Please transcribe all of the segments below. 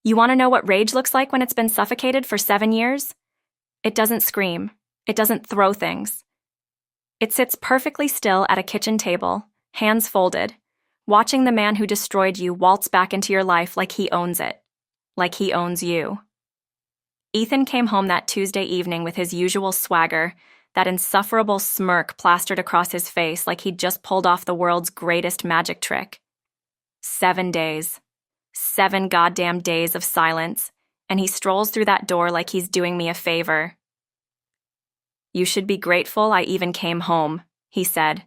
You want to know what rage looks like when it's been suffocated for 7 years? It doesn't scream. It doesn't throw things. It sits perfectly still at a kitchen table, hands folded, watching the man who destroyed you waltz back into your life like he owns it, like he owns you. Ethan came home that Tuesday evening with his usual swagger, that insufferable smirk plastered across his face like he'd just pulled off the world's greatest magic trick. 7 days. 7 goddamn days of silence, and he strolls through that door like he's doing me a favor. You should be grateful I even came home, he said,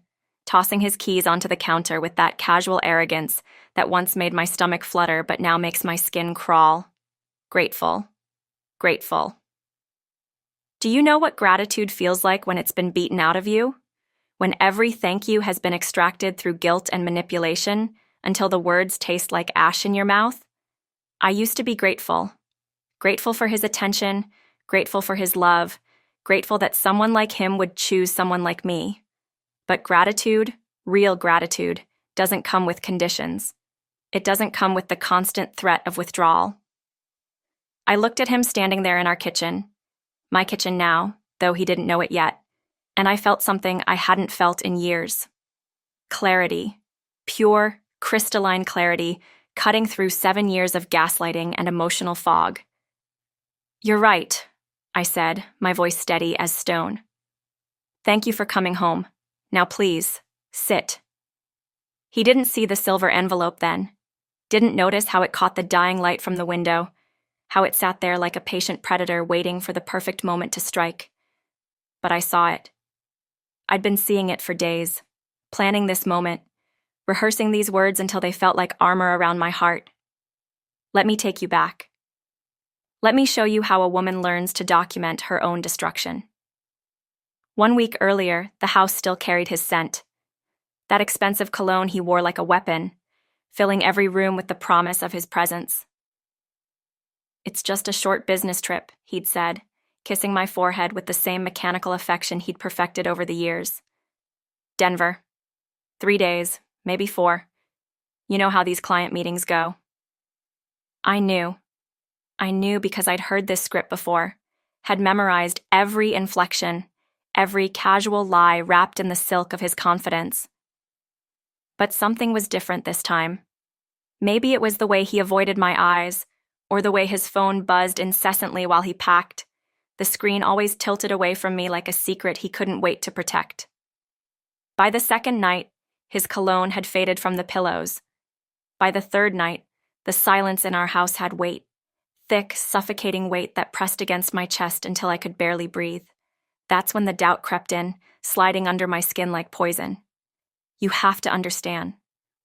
tossing his keys onto the counter with that casual arrogance that once made my stomach flutter but now makes my skin crawl. Grateful. Grateful. Do you know what gratitude feels like when it's been beaten out of you? When every thank you has been extracted through guilt and manipulation until the words taste like ash in your mouth? I used to be grateful. Grateful for his attention, grateful for his love, grateful that someone like him would choose someone like me. But gratitude, real gratitude, doesn't come with conditions. It doesn't come with the constant threat of withdrawal. I looked at him standing there in our kitchen, my kitchen now, though he didn't know it yet, and I felt something I hadn't felt in years. Clarity. Pure, crystalline clarity, cutting through 7 years of gaslighting and emotional fog. You're right, I said, my voice steady as stone. Thank you for coming home. Now please, sit. He didn't see the silver envelope then, didn't notice how it caught the dying light from the window, how it sat there like a patient predator waiting for the perfect moment to strike. But I saw it. I'd been seeing it for days, planning this moment, rehearsing these words until they felt like armor around my heart. Let me take you back. Let me show you how a woman learns to document her own destruction. 1 week earlier, the house still carried his scent. That expensive cologne he wore like a weapon, filling every room with the promise of his presence. It's just a short business trip, he'd said, kissing my forehead with the same mechanical affection he'd perfected over the years. Denver. 3 days, maybe 4. You know how these client meetings go. I knew. I knew because I'd heard this script before, had memorized every inflection, every casual lie wrapped in the silk of his confidence. But something was different this time. Maybe it was the way he avoided my eyes, or the way his phone buzzed incessantly while he packed, the screen always tilted away from me like a secret he couldn't wait to protect. By the second night, his cologne had faded from the pillows. By the third night, the silence in our house had weight, thick, suffocating weight that pressed against my chest until I could barely breathe. That's when the doubt crept in, sliding under my skin like poison. You have to understand.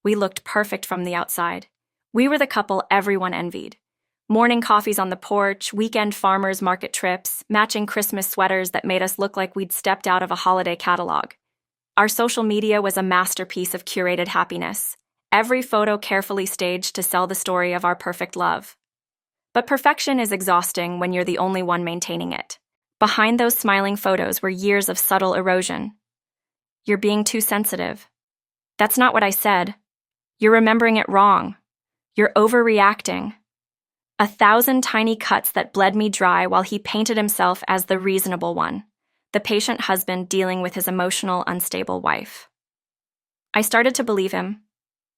We looked perfect from the outside. We were the couple everyone envied. Morning coffees on the porch, weekend farmers market trips, matching Christmas sweaters that made us look like we'd stepped out of a holiday catalog. Our social media was a masterpiece of curated happiness, every photo carefully staged to sell the story of our perfect love. But perfection is exhausting when you're the only one maintaining it. Behind those smiling photos were years of subtle erosion. You're being too sensitive. That's not what I said. You're remembering it wrong. You're overreacting. 1,000 tiny cuts that bled me dry while he painted himself as the reasonable one, the patient husband dealing with his emotional, unstable wife. I started to believe him.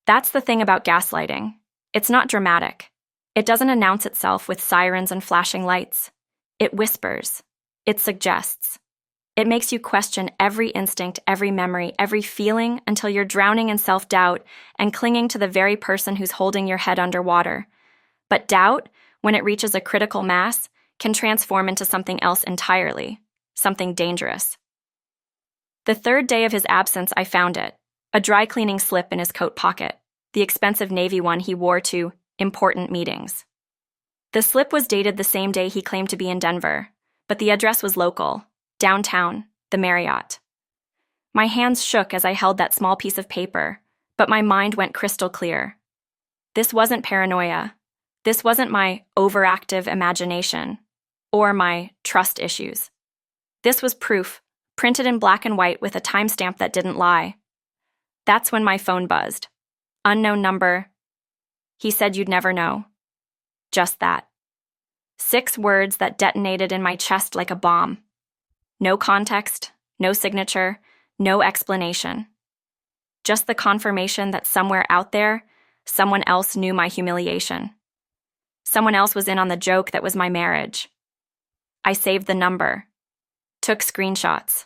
That's the thing about gaslighting. It's not dramatic. It doesn't announce itself with sirens and flashing lights. It whispers. It suggests. It makes you question every instinct, every memory, every feeling until you're drowning in self-doubt and clinging to the very person who's holding your head underwater. But doubt, when it reaches a critical mass, can transform into something else entirely, something dangerous. The third day of his absence, I found it, a dry cleaning slip in his coat pocket, the expensive navy one he wore to important meetings. The slip was dated the same day he claimed to be in Denver, but the address was local, downtown, the Marriott. My hands shook as I held that small piece of paper, but my mind went crystal clear. This wasn't paranoia. This wasn't my overactive imagination or my trust issues. This was proof, printed in black and white with a timestamp that didn't lie. That's when my phone buzzed. Unknown number. He said you'd never know. Just that. 6 words that detonated in my chest like a bomb. No context, no signature, no explanation. Just the confirmation that somewhere out there, someone else knew my humiliation. Someone else was in on the joke that was my marriage. I saved the number, took screenshots.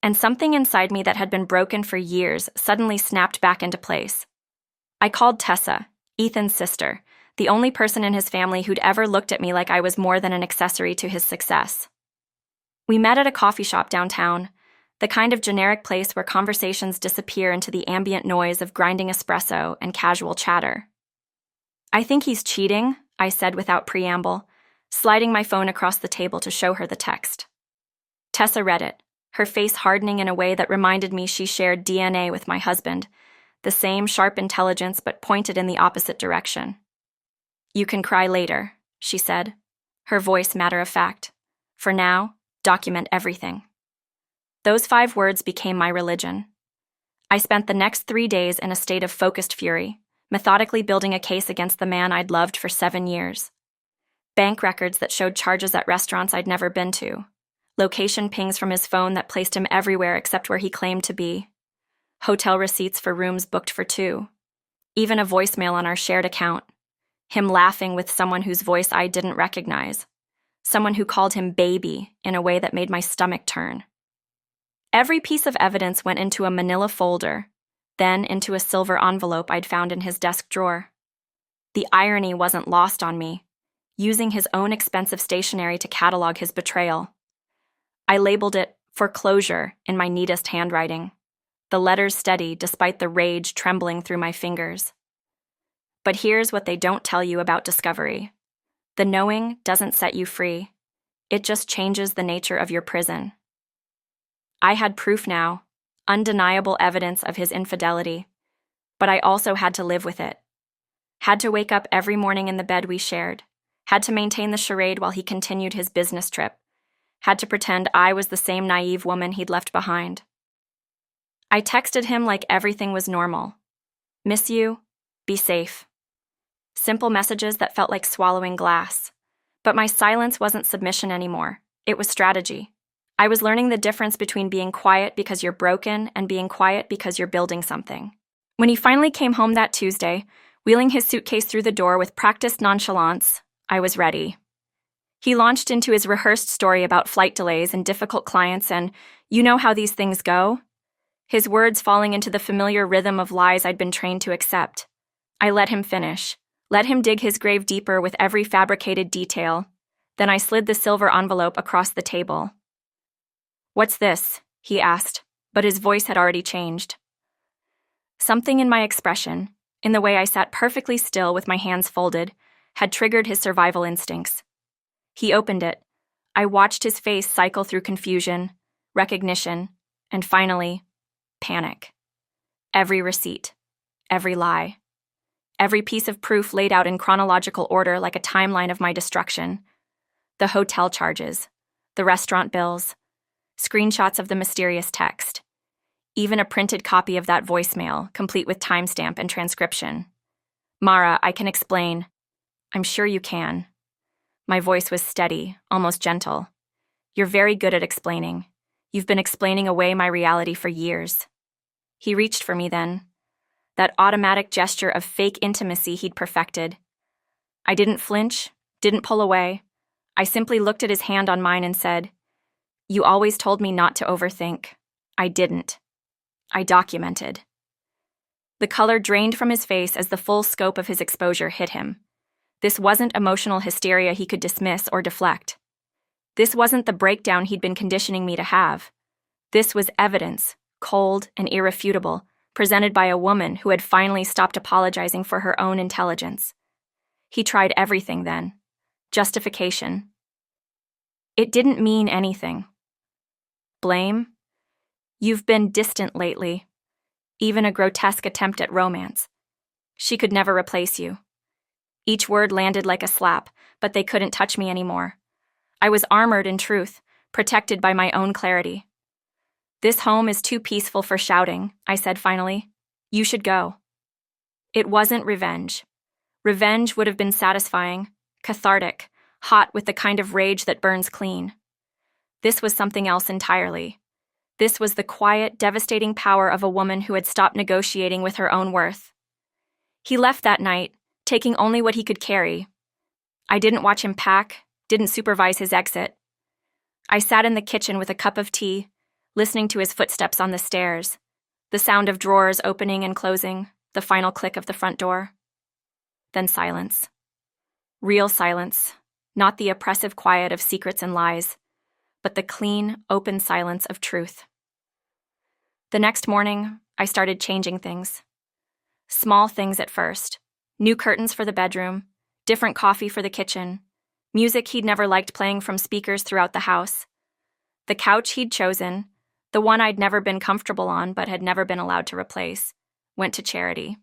And something inside me that had been broken for years suddenly snapped back into place. I called Tessa, Ethan's sister, the only person in his family who'd ever looked at me like I was more than an accessory to his success. We met at a coffee shop downtown, the kind of generic place where conversations disappear into the ambient noise of grinding espresso and casual chatter. "I think he's cheating," I said without preamble, sliding my phone across the table to show her the text. Tessa read it, her face hardening in a way that reminded me she shared DNA with my husband, the same sharp intelligence but pointed in the opposite direction. "You can cry later," she said, her voice matter-of-fact. "For now, document everything." Those 5 words became my religion. I spent the next 3 days in a state of focused fury, methodically building a case against the man I'd loved for 7 years. Bank records that showed charges at restaurants I'd never been to. Location pings from his phone that placed him everywhere except where he claimed to be. Hotel receipts for rooms booked for 2. Even a voicemail on our shared account. Him laughing with someone whose voice I didn't recognize. Someone who called him baby in a way that made my stomach turn. Every piece of evidence went into a manila folder, then into a silver envelope I'd found in his desk drawer. The irony wasn't lost on me, using his own expensive stationery to catalog his betrayal. I labeled it foreclosure in my neatest handwriting, the letters steady despite the rage trembling through my fingers. But here's what they don't tell you about discovery. The knowing doesn't set you free. It just changes the nature of your prison. I had proof now, undeniable evidence of his infidelity, but I also had to live with it. Had to wake up every morning in the bed we shared, had to maintain the charade while he continued his business trip, had to pretend I was the same naive woman he'd left behind. I texted him like everything was normal. "Miss you, be safe." Simple messages that felt like swallowing glass. But my silence wasn't submission anymore. It was strategy. I was learning the difference between being quiet because you're broken and being quiet because you're building something. When he finally came home that Tuesday, wheeling his suitcase through the door with practiced nonchalance, I was ready. He launched into his rehearsed story about flight delays and difficult clients and, "You know how these things go?" His words falling into the familiar rhythm of lies I'd been trained to accept. I let him finish. Let him dig his grave deeper with every fabricated detail. Then I slid the silver envelope across the table. "What's this?" he asked, but his voice had already changed. Something in my expression, in the way I sat perfectly still with my hands folded, had triggered his survival instincts. He opened it. I watched his face cycle through confusion, recognition, and finally, panic. Every receipt, every lie, every piece of proof laid out in chronological order like a timeline of my destruction. The hotel charges, the restaurant bills, screenshots of the mysterious text, even a printed copy of that voicemail, complete with timestamp and transcription. "Mara, I can explain." "I'm sure you can." My voice was steady, almost gentle. "You're very good at explaining. You've been explaining away my reality for years." He reached for me then, that automatic gesture of fake intimacy he'd perfected. I didn't flinch, didn't pull away. I simply looked at his hand on mine and said, "You always told me not to overthink." I didn't. I documented. The color drained from his face as the full scope of his exposure hit him. This wasn't emotional hysteria he could dismiss or deflect. This wasn't the breakdown he'd been conditioning me to have. This was evidence, cold and irrefutable, presented by a woman who had finally stopped apologizing for her own intelligence. He tried everything then. Justification. It didn't mean anything. Blame? "You've been distant lately." Even a grotesque attempt at romance. "She could never replace you." Each word landed like a slap, but they couldn't touch me anymore. I was armored in truth, protected by my own clarity. "This home is too peaceful for shouting," I said finally. "You should go." It wasn't revenge. Revenge would have been satisfying, cathartic, hot with the kind of rage that burns clean. This was something else entirely. This was the quiet, devastating power of a woman who had stopped negotiating with her own worth. He left that night, taking only what he could carry. I didn't watch him pack, didn't supervise his exit. I sat in the kitchen with a cup of tea, listening to his footsteps on the stairs, the sound of drawers opening and closing, the final click of the front door. Then silence. Real silence, not the oppressive quiet of secrets and lies, but the clean, open silence of truth. The next morning, I started changing things. Small things at first. New curtains for the bedroom, different coffee for the kitchen, music he'd never liked playing from speakers throughout the house. The couch he'd chosen, the one I'd never been comfortable on but had never been allowed to replace, went to charity.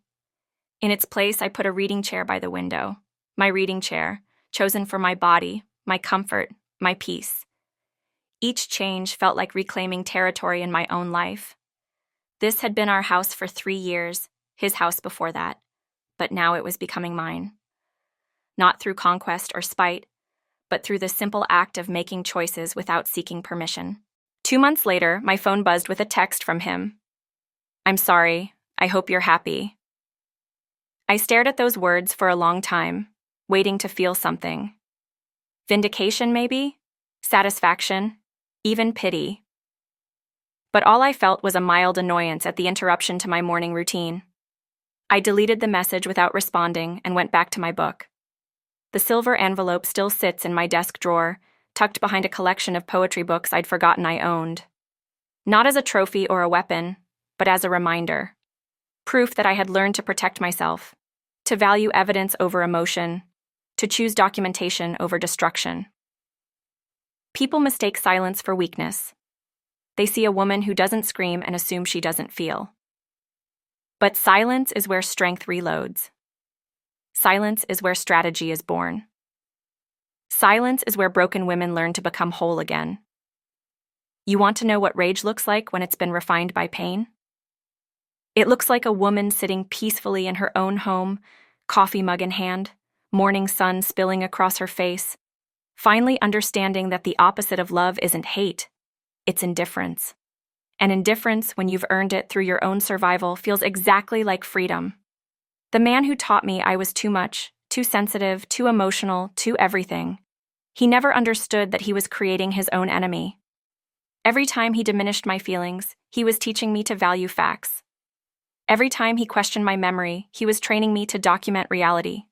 In its place, I put a reading chair by the window, my reading chair, chosen for my body, my comfort, my peace. Each change felt like reclaiming territory in my own life. This had been our house for 3 years, his house before that, but now it was becoming mine. Not through conquest or spite, but through the simple act of making choices without seeking permission. 2 months later, my phone buzzed with a text from him. "I'm sorry. I hope you're happy." I stared at those words for a long time, waiting to feel something. Vindication, maybe? Satisfaction? Even pity. But all I felt was a mild annoyance at the interruption to my morning routine. I deleted the message without responding and went back to my book. The silver envelope still sits in my desk drawer, tucked behind a collection of poetry books I'd forgotten I owned. Not as a trophy or a weapon, but as a reminder. Proof that I had learned to protect myself, to value evidence over emotion, to choose documentation over destruction. People mistake silence for weakness. They see a woman who doesn't scream and assume she doesn't feel. But silence is where strength reloads. Silence is where strategy is born. Silence is where broken women learn to become whole again. You want to know what rage looks like when it's been refined by pain? It looks like a woman sitting peacefully in her own home, coffee mug in hand, morning sun spilling across her face, finally understanding that the opposite of love isn't hate, it's indifference. And indifference, when you've earned it through your own survival, feels exactly like freedom. The man who taught me I was too much, too sensitive, too emotional, too everything. He never understood that he was creating his own enemy. Every time he diminished my feelings, he was teaching me to value facts. Every time he questioned my memory, he was training me to document reality.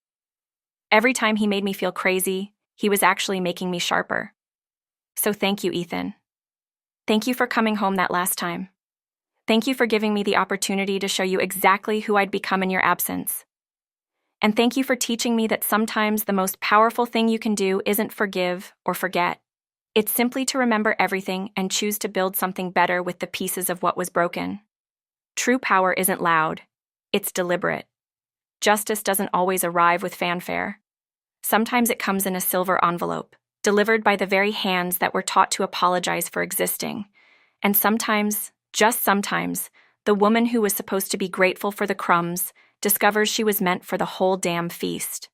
Every time he made me feel crazy, he was actually making me sharper. So thank you, Ethan. Thank you for coming home that last time. Thank you for giving me the opportunity to show you exactly who I'd become in your absence. And thank you for teaching me that sometimes the most powerful thing you can do isn't forgive or forget. It's simply to remember everything and choose to build something better with the pieces of what was broken. True power isn't loud. It's deliberate. Justice doesn't always arrive with fanfare. Sometimes it comes in a silver envelope, delivered by the very hands that were taught to apologize for existing. And sometimes, just sometimes, the woman who was supposed to be grateful for the crumbs discovers she was meant for the whole damn feast.